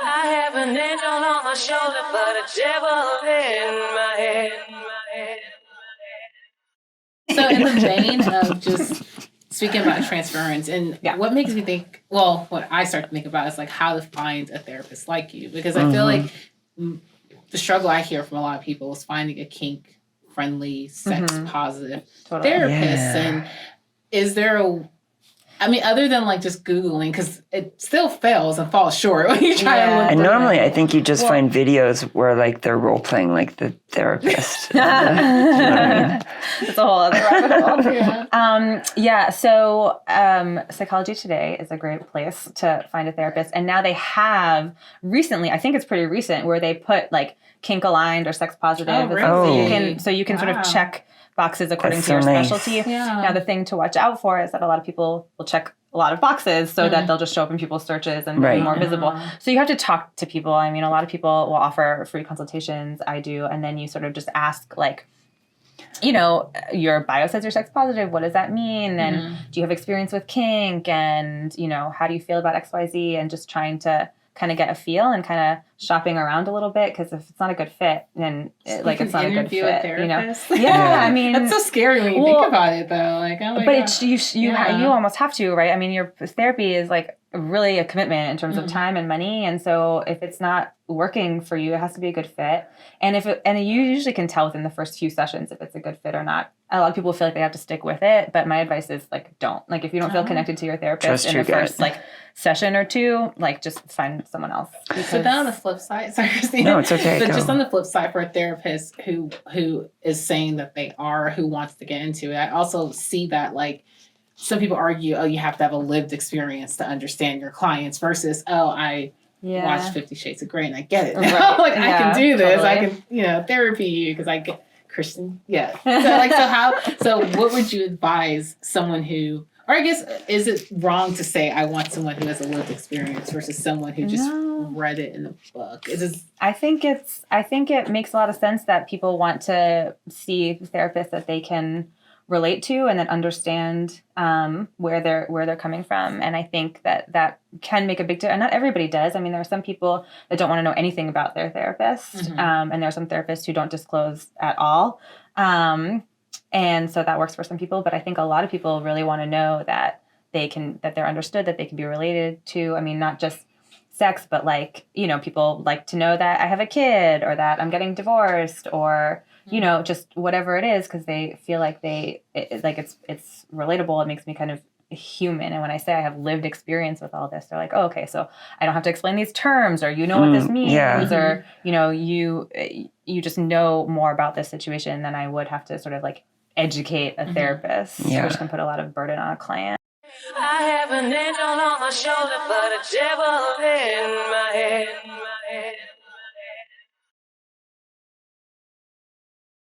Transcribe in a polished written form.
I have an angel on my shoulder, but a devil in my head. So in the vein of just speaking about transference, and what makes me think, well, what I start to think about is like how to find a therapist like you, because I feel like the struggle I hear from a lot of people is finding a kink-friendly, sex-positive therapist. And is there I mean, other than like just Googling, because it still fails and falls short when you try to look. And normally I think you just find videos where like they're role playing like the therapist. Do you know what I mean? That's a whole other rabbit hole. So Psychology Today is a great place to find a therapist. And now they have recently, I think it's pretty recent, where they put like kink-aligned or sex-positive. Oh, really? So you can sort of check boxes according to your specialty. Yeah. Now, the thing to watch out for is that a lot of people will check a lot of boxes so that they'll just show up in people's searches and be more visible. So you have to talk to people. I mean, a lot of people will offer free consultations. I do. And then you sort of just ask, like, you know, your bio says you're sex positive. What does that mean? And do you have experience with kink? And, you know, how do you feel about XYZ? And just trying to kind of get a feel and kind of shopping around a little bit, because if it's not a good fit, then it's not a good fit. You know? I mean, that's so scary when you think about it, though. Like, oh my God. But you almost have to, right? I mean, your therapy is like really a commitment in terms of time and money, and so if it's not working for you, it has to be a good fit. And you usually can tell within the first few sessions if it's a good fit or not. A lot of people feel like they have to stick with it, but my advice is like, don't. Like, if you don't feel connected to your therapist in the first like session or two, like, just find someone else. But then on the flip side, sorry, Christina. No, it's okay. But just on the flip side, for a therapist who is saying that they are, who wants to get into it, I also see that, like, some people argue, oh, you have to have a lived experience to understand your clients versus, oh, I watched 50 Shades of Grey and I get it now. Like, I can do this. Totally. I can, therapy you because I get Christian. Yeah. So what would you advise someone who, or I guess, is it wrong to say I want someone who has a lived experience versus someone who just read it in a book? I think it makes a lot of sense that people want to see therapists that they can relate to and that understand where they're coming from. And I think that can make a big difference. And not everybody does. I mean, there are some people that don't want to know anything about their therapist. And there are some therapists who don't disclose at all. And so that works for some people. But I think a lot of people really want to know that they're understood, that they can be related to, I mean, not just sex, but like, people like to know that I have a kid or that I'm getting divorced or, just whatever it is, because they feel like it's relatable. It makes me kind of human. And when I say I have lived experience with all this, they're like, oh, okay, so I don't have to explain these terms, or what this means, or you just know more about this situation than I would have to sort of like educate a therapist, which can put a lot of burden on a client. I have an angel on my shoulder, but a devil in my head.